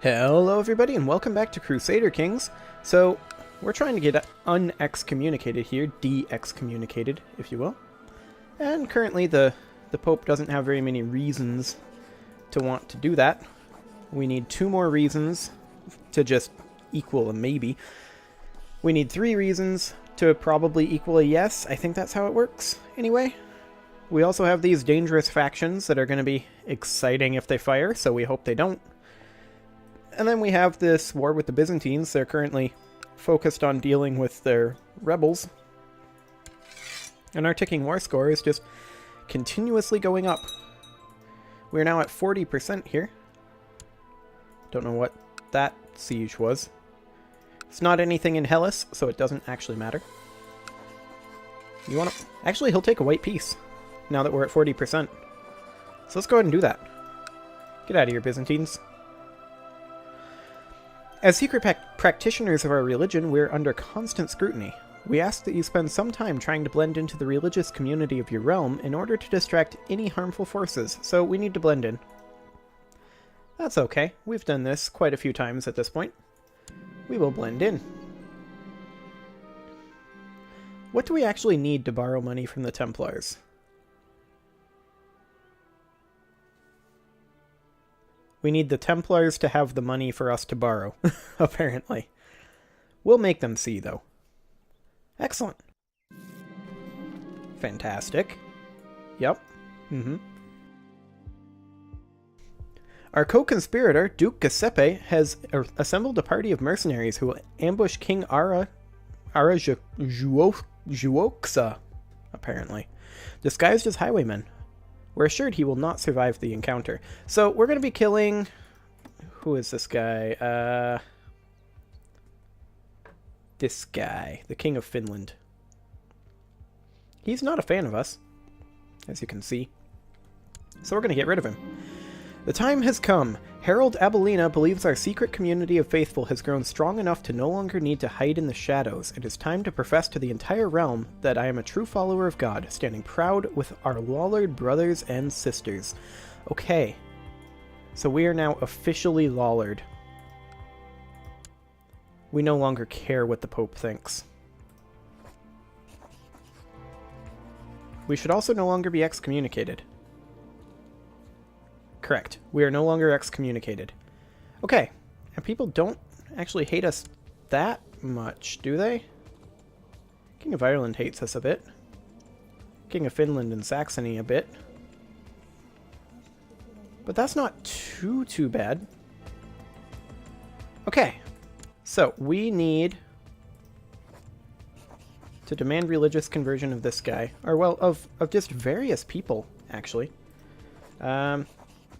Hello everybody and welcome back to Crusader Kings. So, we're trying to get unexcommunicated here, de-excommunicated, if you will. And currently the Pope doesn't have very many reasons to want to do that. We need 2 more reasons to just equal a maybe. We need 3 reasons to probably equal a yes. I think that's how it works, anyway. We also have these dangerous factions that are going to be exciting if they fire, so we hope they don't. And then we have this war with the Byzantines. They're currently focused on dealing with their rebels. And our ticking war score is just continuously going up. We're now at 40% here. Don't know what that siege was. It's not anything in Hellas, so it doesn't actually matter. You want to... Actually, he'll take a white piece, now that we're at 40%. So let's go ahead and do that. Get out of here, Byzantines. As secret practitioners of our religion, we're under constant scrutiny. We ask that you spend some time trying to blend into the religious community of your realm in order to distract any harmful forces, so we need to blend in. That's okay. We've done this quite a few times at this point. We will blend in. What do we actually need to borrow money from the Templars? We need the Templars to have the money for us to borrow, apparently. We'll make them see, though. Excellent. Fantastic. Yep. Our co-conspirator, Duke Giuseppe, has assembled a party of mercenaries who will ambush King Juoxa, apparently, disguised as highwaymen. We're assured he will not survive the encounter. So we're going to be killing... Who is this guy? This guy. The King of Finland. He's not a fan of us, as you can see. So we're going to get rid of him. The time has come. Harold Abelina believes our secret community of faithful has grown strong enough to no longer need to hide in the shadows. It is time to profess to the entire realm that I am a true follower of God, standing proud with our Lollard brothers and sisters. Okay. So we are now officially Lollard. We no longer care what the Pope thinks. We should also no longer be excommunicated. Correct. We are no longer excommunicated. Okay. And people don't actually hate us that much, do they? King of Ireland hates us a bit. King of Finland and Saxony a bit. But that's not too bad. Okay. So, we need to demand religious conversion of this guy. Or, well, of just various people, actually.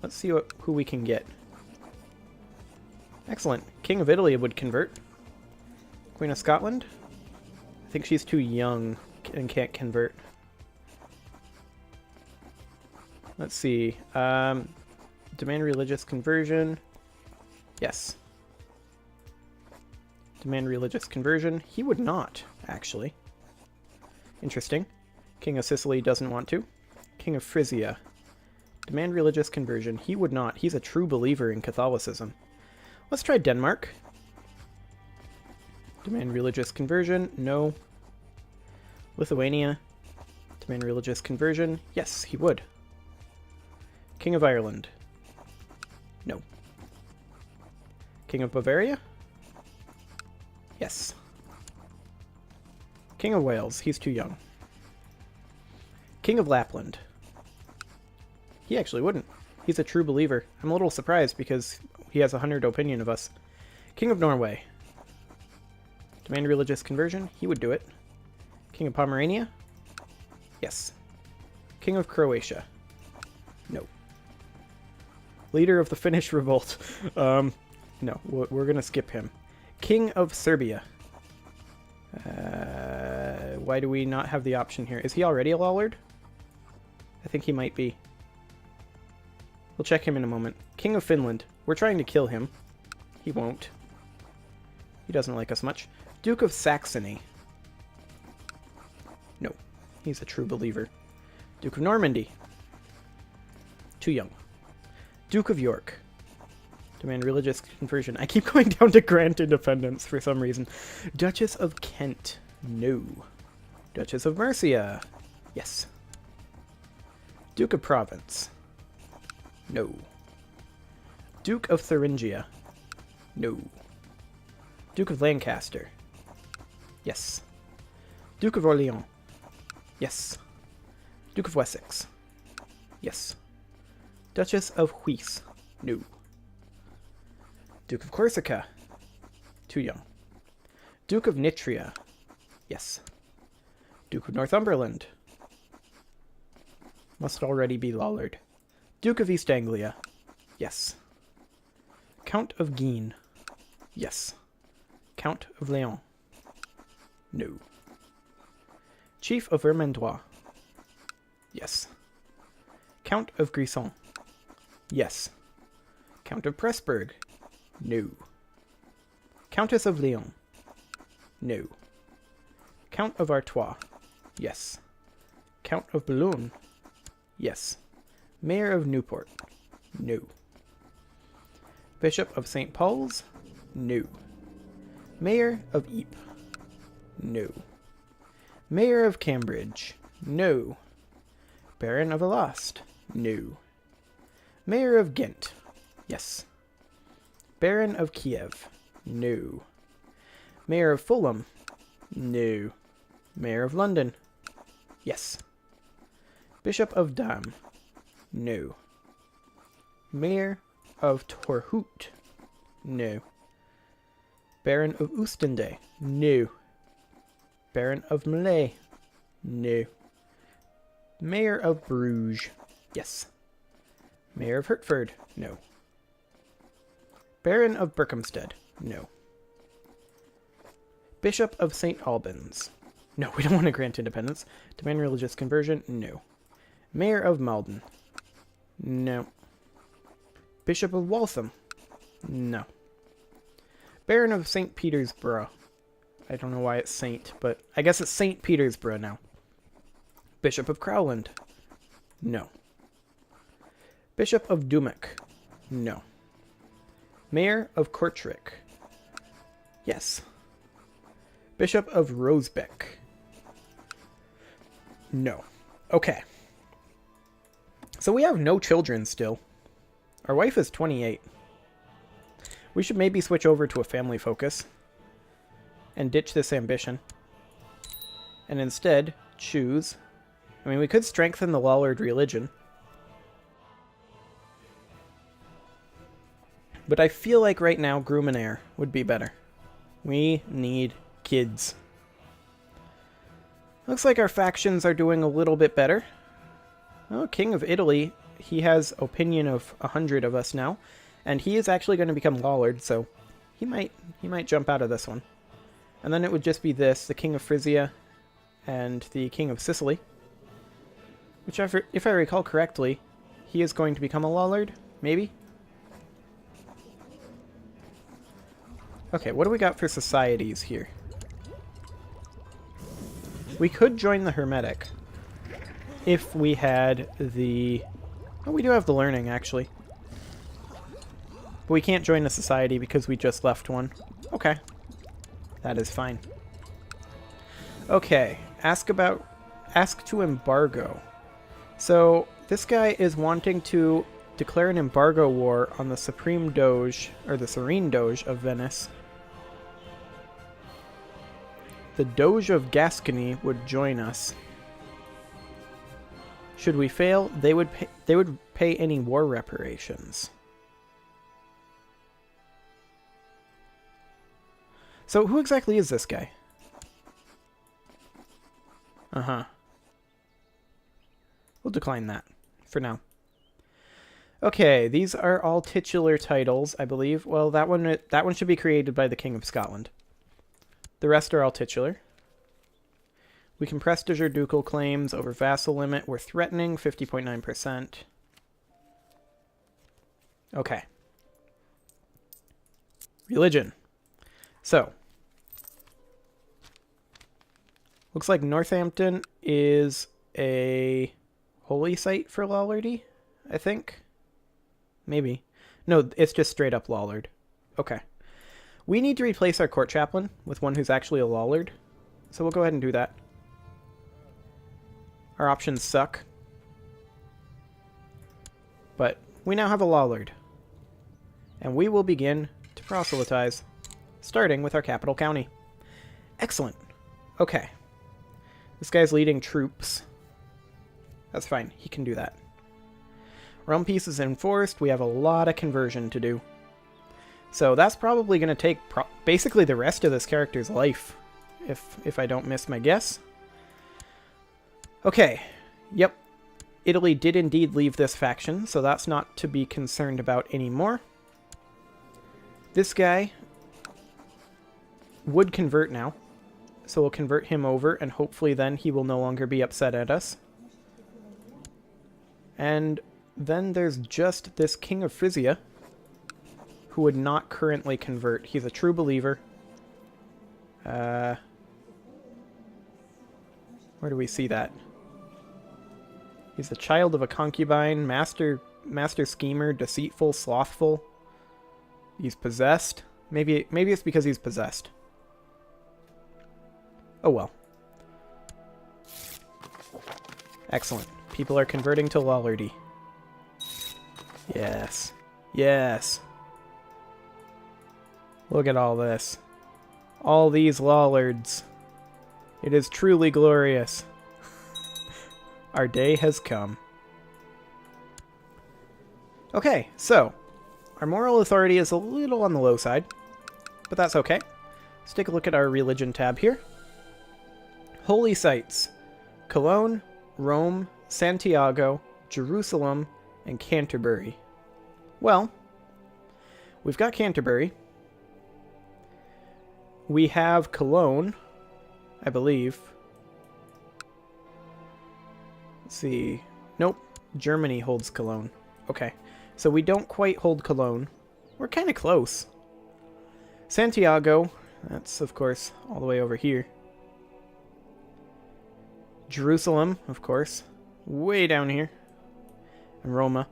Let's see who we can get. Excellent. King of Italy would convert. Queen of Scotland? I think she's too young and can't convert. Let's see. Demand religious conversion. Yes. Demand religious conversion. He would not, actually. Interesting. King of Sicily doesn't want to. King of Frisia. Demand religious conversion. He would not. He's a true believer in Catholicism. Let's try Denmark. Demand religious conversion. No. Lithuania. Demand religious conversion. Yes, he would. King of Ireland. No. King of Bavaria? Yes. King of Wales. He's too young. King of Lapland. He actually wouldn't. He's a true believer. I'm a little surprised because he has 100 opinion of us. King of Norway. Demand religious conversion. He would do it. King of Pomerania. Yes. King of Croatia. No. Leader of the Finnish revolt. No, we're going to skip him. King of Serbia. Why do we not have the option here? Is he already a Lollard? I think he might be. We'll check him in a moment. King of Finland. We're trying to kill him. He won't. He doesn't like us much. Duke of Saxony. No. He's a true believer. Duke of Normandy. Too young. Duke of York. Demand religious conversion. I keep going down to grant independence for some reason. Duchess of Kent. No. Duchess of Mercia. Yes. Duke of Provence. No. Duke of Thuringia. No. Duke of Lancaster. Yes. Duke of Orleans. Yes. Duke of Wessex. Yes. Duchess of Huis. No. Duke of Corsica. Too young. Duke of Nitria. Yes. Duke of Northumberland. Must already be Lollard. Duke of East Anglia. Yes. Count of Guienne. Yes. Count of Leon. No. Chief of Vermandois. Yes. Count of Grisons. Yes. Count of Pressburg. No. Countess of Lyon. No. Count of Artois. Yes. Count of Boulogne. Yes. Mayor of Newport. No. Bishop of St. Paul's. No. Mayor of Ypres. No. Mayor of Cambridge. No. Baron of Alost. No. Mayor of Ghent. Yes. Baron of Kiev. No. Mayor of Fulham. No. Mayor of London. Yes. Bishop of Dam. No. Mayor of Torhout. No. Baron of Oostende. No. Baron of Malay. No. Mayor of Bruges. Yes. Mayor of Hertford. No. Baron of Berkhamsted. No. Bishop of St. Albans. No, we don't want to grant independence. Demand religious conversion. No. Mayor of Malden. No. Bishop of Waltham. No. Baron of St. Petersburg. I don't know why it's Saint, but I guess it's St. Petersburg now. Bishop of Crowland. No. Bishop of Dummock. No. Mayor of Kortrijk. Yes. Bishop of Rosebeck. No. Okay. So we have no children still. Our wife is 28. We should maybe switch over to a family focus and ditch this ambition. And instead choose... I mean, we could strengthen the Lollard religion. But I feel like right now Groom and Heir would be better. We need kids. Looks like our factions are doing a little bit better. Oh, King of Italy, he has opinion of 100 of us now. And he is actually going to become Lollard, so he might jump out of this one. And then it would just be this, the King of Frisia and the King of Sicily. Which, if I recall correctly, he is going to become a Lollard, maybe? Okay, what do we got for societies here? We could join the Hermetic if we had the... Oh, we do have the learning, actually. But we can't join a society because we just left one. Okay. That is fine. Okay, ask to embargo. So, this guy is wanting to declare an embargo war on the Supreme Doge, or the Serene Doge of Venice. The Doge of Gascony would join us. Should we fail, they would pay any war reparations. So who exactly is this guy? Uh-huh. We'll decline that for now. Okay, these are all titular titles, I believe. Well, that one should be created by the King of Scotland. The rest are all titular. We can press de jure ducal claims over vassal limit. We're threatening 50.9%. Okay. Religion. So. Looks like Northampton is a holy site for Lollardy, I think. Maybe. No, it's just straight up Lollard. Okay. We need to replace our court chaplain with one who's actually a Lollard. So we'll go ahead and do that. Our options suck. But we now have a Lollard. And we will begin to proselytize, starting with our capital county. Excellent. Okay. This guy's leading troops. That's fine. He can do that. Realm peace is enforced. We have a lot of conversion to do. So that's probably going to take basically the rest of this character's life, if I don't miss my guess. Okay. Yep. Italy did indeed leave this faction, so that's not to be concerned about anymore. This guy would convert now, so we'll convert him over, and hopefully then he will no longer be upset at us. And then there's just this King of Frisia, who would not currently convert. He's a true believer. Where do we see that? He's the child of a concubine, master schemer, deceitful, slothful. He's possessed. Maybe it's because he's possessed. Oh well. Excellent. People are converting to Lollardy. Yes. Yes. Look at all this. All these Lollards. It is truly glorious. Our day has come. Okay, so our moral authority is a little on the low side, but that's okay. Let's take a look at our religion tab here. Holy sites: Cologne, Rome, Santiago, Jerusalem, and Canterbury. Well, we've got Canterbury. We have Cologne, I believe. Let's see. Nope. Germany holds Cologne. Okay. So we don't quite hold Cologne. We're kind of close. Santiago. That's, of course, all the way over here. Jerusalem, of course. Way down here. And Roma.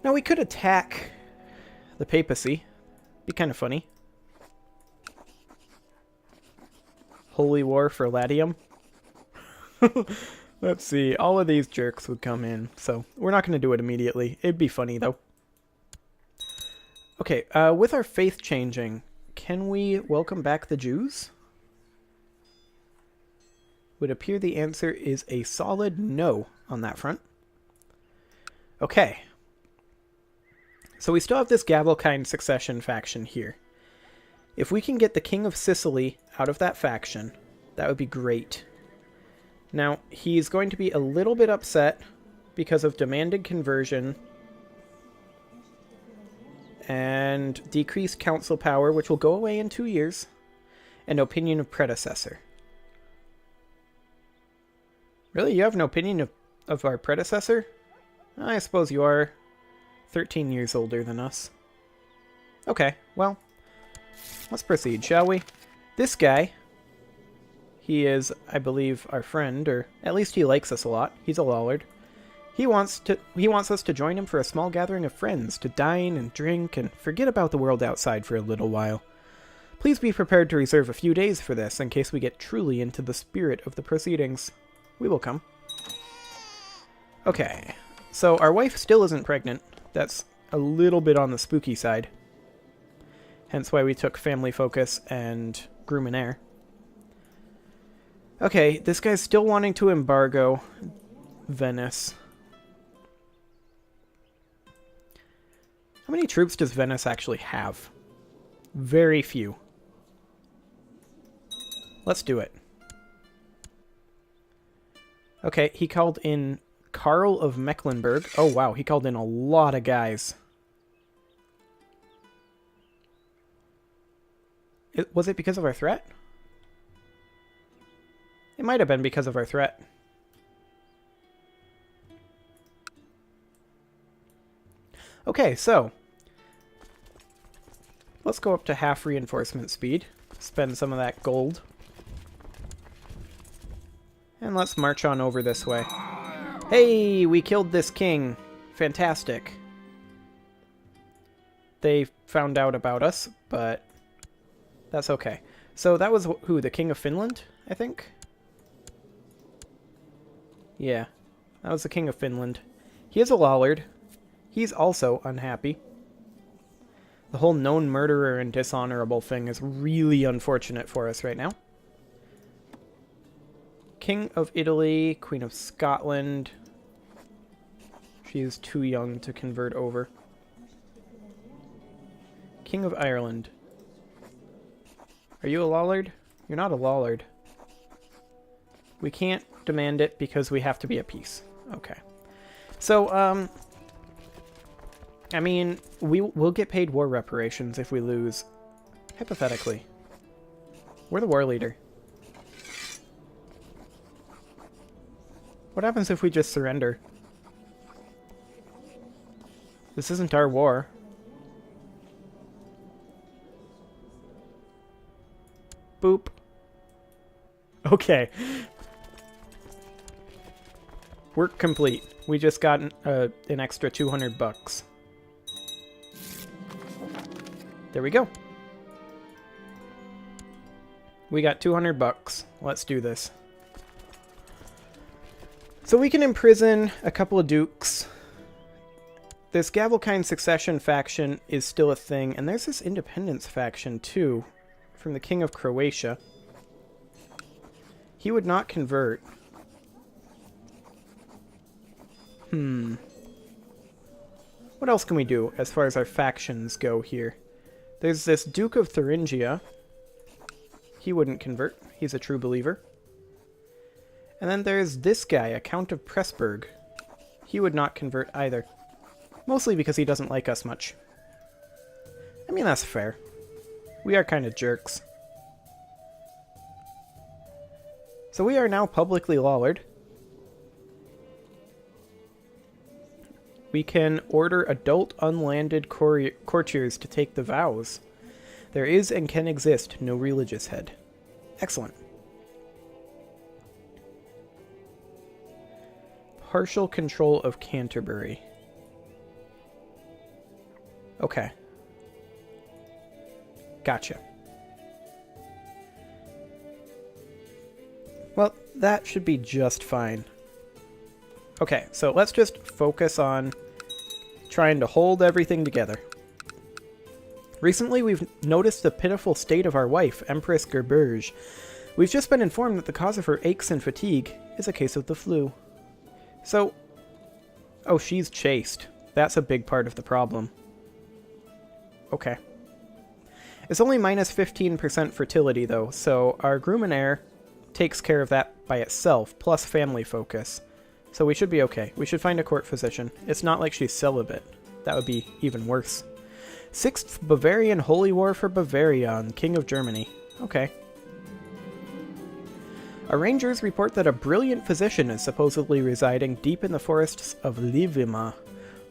Now we could attack the papacy. Be kind of funny. Holy War for Latium. Let's see. All of these jerks would come in, so we're not going to do it immediately. It'd be funny, though. Okay, with our faith changing, can we welcome back the Jews? Would appear the answer is a solid no on that front. Okay. So we still have this Gavelkind succession faction here. If we can get the King of Sicily out of that faction, that would be great. Now, he's going to be a little bit upset because of demanded conversion and decreased council power, which will go away in 2 years, and opinion of predecessor. Really? You have an opinion of our predecessor? I suppose you are 13 years older than us. Okay, well, let's proceed, shall we? This guy, he is, I believe, our friend, or at least he likes us a lot. He's a Lollard. He wants us to join him for a small gathering of friends, to dine and drink and forget about the world outside for a little while. Please be prepared to reserve a few days for this in case we get truly into the spirit of the proceedings. We will come. Okay, so our wife still isn't pregnant. That's a little bit on the spooky side. Hence why we took Family Focus and Gruminaire. Okay, this guy's still wanting to embargo Venice. How many troops does Venice actually have? Very few. Let's do it. Okay, he called in Karl of Mecklenburg. Oh wow, he called in a lot of guys. Was it because of our threat? It might have been because of our threat. Okay, so let's go up to half reinforcement speed. Spend some of that gold. And let's march on over this way. Hey, we killed this king. Fantastic. they found out about us, but that's okay. So that was who? The King of Finland, I think? Yeah, that was the King of Finland. He is a Lollard. He's also unhappy. The whole known murderer and dishonorable thing is really unfortunate for us right now. King of Italy, Queen of Scotland. She is too young to convert over. King of Ireland. Are you a Lollard? You're not a Lollard. We can't demand it because we have to be at peace. Okay. So, I mean, we'll get paid war reparations if we lose. Hypothetically. We're the war leader. What happens if we just surrender? This isn't our war. Boop. Okay. Work complete. We just got an extra 200 bucks. There we go. We got 200 bucks. Let's do this. So we can imprison a couple of dukes. This Gavelkind succession faction is still a thing, and there's this independence faction too, from the King of Croatia. He would not convert. What else can we do as far as our factions go here? There's this Duke of Thuringia. He wouldn't convert. He's a true believer. And then there's this guy, a Count of Pressburg. He would not convert either. Mostly because he doesn't like us much. I mean, that's fair. We are kind of jerks. So we are now publicly Lollard. We can order adult unlanded courtiers to take the vows. There is and can exist no religious head. Excellent. Partial control of Canterbury. Okay. Gotcha. Well, that should be just fine. Okay, so let's just focus on trying to hold everything together. Recently, we've noticed the pitiful state of our wife, Empress Gerberge. We've just been informed that the cause of her aches and fatigue is a case of the flu. So, oh, she's chaste. That's a big part of the problem. Okay. It's only minus 15% fertility, though, so our groom and heir takes care of that by itself, plus family focus. So we should be okay. We should find a court physician. It's not like she's celibate. That would be even worse. 6th Bavarian Holy War for Bavaria on King of Germany. Okay. Our rangers report that a brilliant physician is supposedly residing deep in the forests of Livima.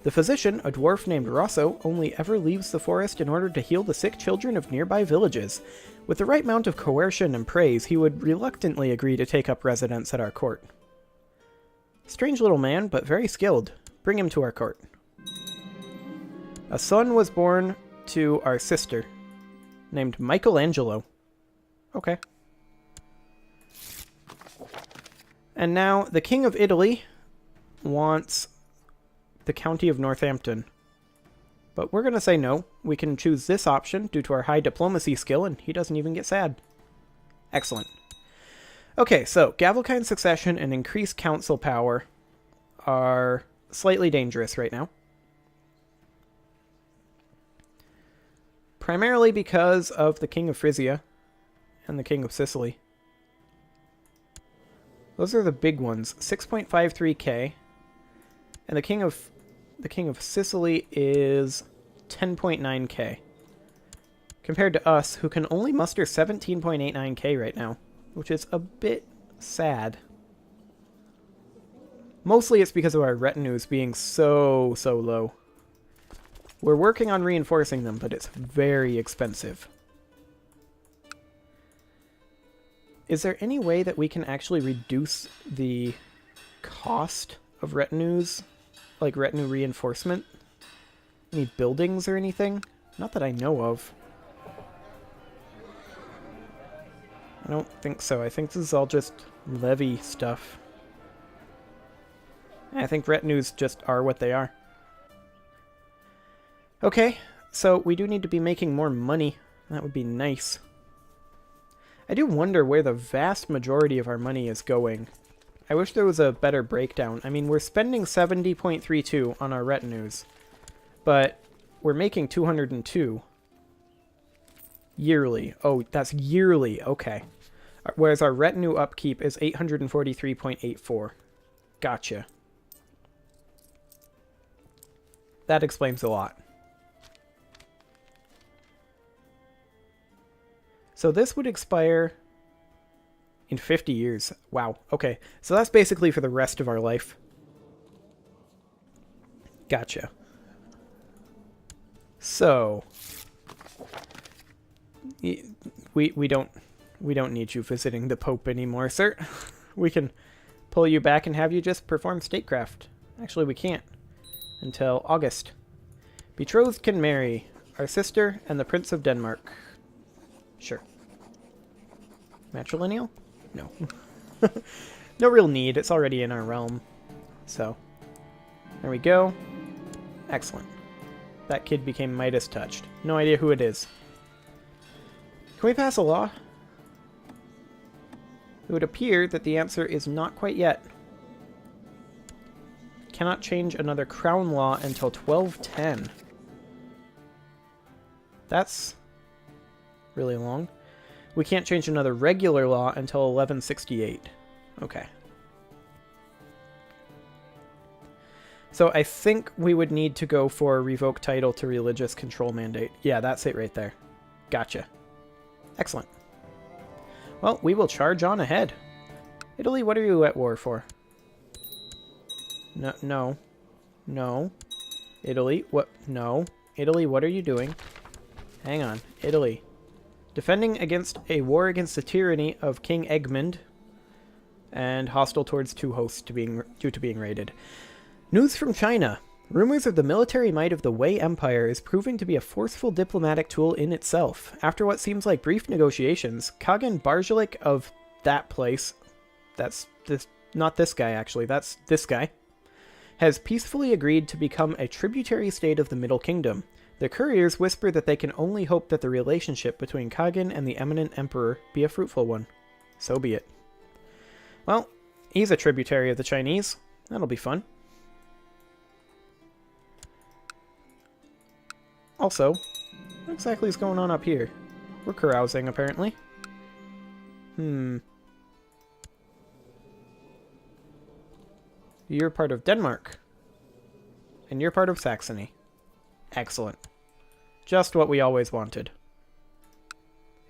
The physician, a dwarf named Rosso, only ever leaves the forest in order to heal the sick children of nearby villages. With the right amount of coercion and praise, he would reluctantly agree to take up residence at our court. Strange little man, but very skilled. Bring him to our court. A son was born to our sister, named Michelangelo. Okay. And now, the King of Italy wants the County of Northampton. But we're going to say no. We can choose this option due to our high diplomacy skill, and he doesn't even get sad. Excellent. Okay, so Gavelkind succession and increased council power are slightly dangerous right now. Primarily because of the King of Frisia and the King of Sicily. Those are the big ones. 6.53k. And the King of Sicily is 10.9k. Compared to us, who can only muster 17.89k right now, which is a bit sad. Mostly it's because of our retinues being so low. We're working on reinforcing them, but it's very expensive. Is there any way that we can actually reduce the cost of retinues? Like retinue reinforcement? Any buildings or anything? Not that I know of. I don't think so. I think this is all just levy stuff. I think retinues just are what they are. Okay, so we do need to be making more money. That would be nice. I do wonder where the vast majority of our money is going. I wish there was a better breakdown. I mean, we're spending 70.32 on our retinues, but we're making 202 yearly. Oh, that's yearly. Okay. Whereas our retinue upkeep is 843.84. Gotcha. That explains a lot. So this would expire in 50 years. Wow. Okay. So that's basically for the rest of our life. Gotcha. So we don't need you visiting the Pope anymore, sir. We can pull you back and have you just perform statecraft. Actually, we can't until August. Betrothed can marry our sister and the Prince of Denmark. Sure. Matrilineal? No. No real need. It's already in our realm. So, there we go. Excellent. That kid became Midas touched. No idea who it is. Can we pass a law? It would appear that the answer is not quite yet. Cannot change another crown law until 1210. That's really long. We can't change another regular law until 1168. Okay. So I think we would need to go for revoke title to religious control mandate. Yeah, that's it right there. Gotcha. Excellent. Well, we will charge on ahead. Italy, what are you at war for? No, no. No. Italy, what? No. Italy, what are you doing? Hang on. Italy. Defending against a war against the tyranny of King Egmont and hostile towards two hosts due to being raided. News from China. Rumors of the military might of the Wei Empire is proving to be a forceful diplomatic tool in itself. After what seems like brief negotiations, Kagan Barjalik of that place, not this guy actually, that's this guy, has peacefully agreed to become a tributary state of the Middle Kingdom. The couriers whisper that they can only hope that the relationship between Kagan and the eminent emperor be a fruitful one. So be it. Well, he's a tributary of the Chinese. That'll be fun. Also, what exactly is going on up here? We're carousing, apparently. You're part of Denmark. And you're part of Saxony. Excellent. Just what we always wanted.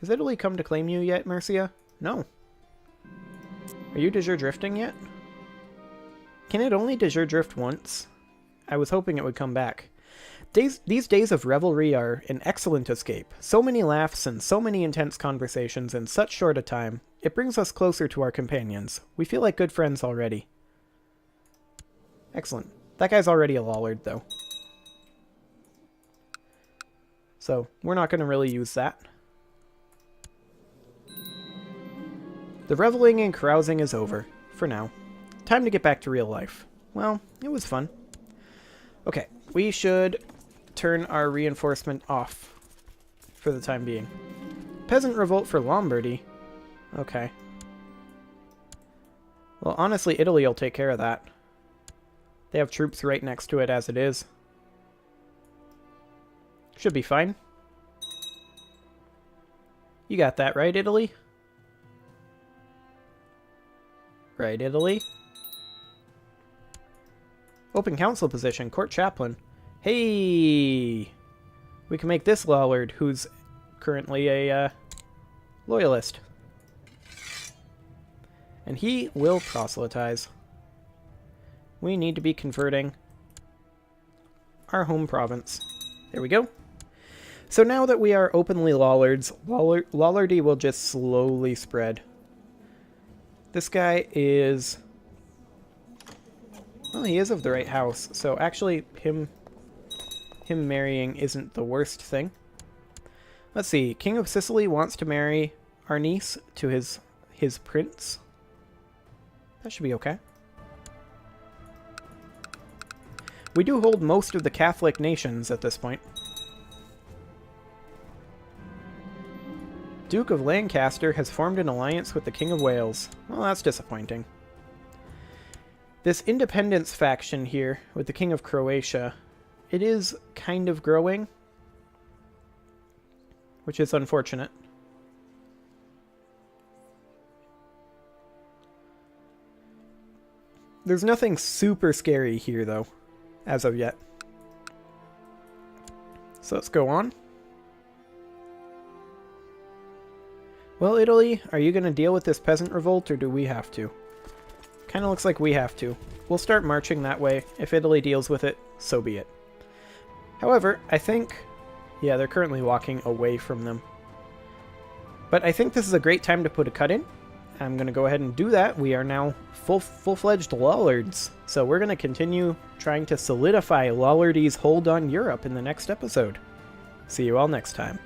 Has Italy come to claim you yet, Mercia? No. Are you de jure drifting yet? Can it only de jure drift once? I was hoping it would come back. These days of revelry are an excellent escape. So many laughs and so many intense conversations in such short a time. It brings us closer to our companions. We feel like good friends already. Excellent. That guy's already a Lollard, though. So, we're not going to really use that. The reveling and carousing is over. For now. Time to get back to real life. Well, it was fun. Okay, we should turn our reinforcement off for the time being. Peasant revolt for Lombardy. Okay. Well, honestly, Italy will take care of that. They have troops right next to it as it is. Should be fine. You got that right, Italy? Right, Italy? Open council position, court chaplain. Hey! We can make this Lollard, who's currently a loyalist. And he will proselytize. We need to be converting our home province. There we go. So now that we are openly Lollards, Lollardy will just slowly spread. This guy is... well, he is of the right house, so actually him marrying isn't the worst thing. Let's see. King of Sicily wants to marry our niece to his prince. That should be okay. We do hold most of the Catholic nations at this point. Duke of Lancaster has formed an alliance with the King of Wales. Well, that's disappointing. This independence faction here with the King of Croatia, it is kind of growing, which is unfortunate. There's nothing super scary here, though, as of yet. So let's go on. Well, Italy, are you going to deal with this peasant revolt, or do we have to? Kind of looks like we have to. We'll start marching that way. If Italy deals with it, so be it. However, I think... yeah, they're currently walking away from them. But I think this is a great time to put a cut in. I'm going to go ahead and do that. We are now full-fledged Lollards. So we're going to continue trying to solidify Lollardy's hold on Europe in the next episode. See you all next time.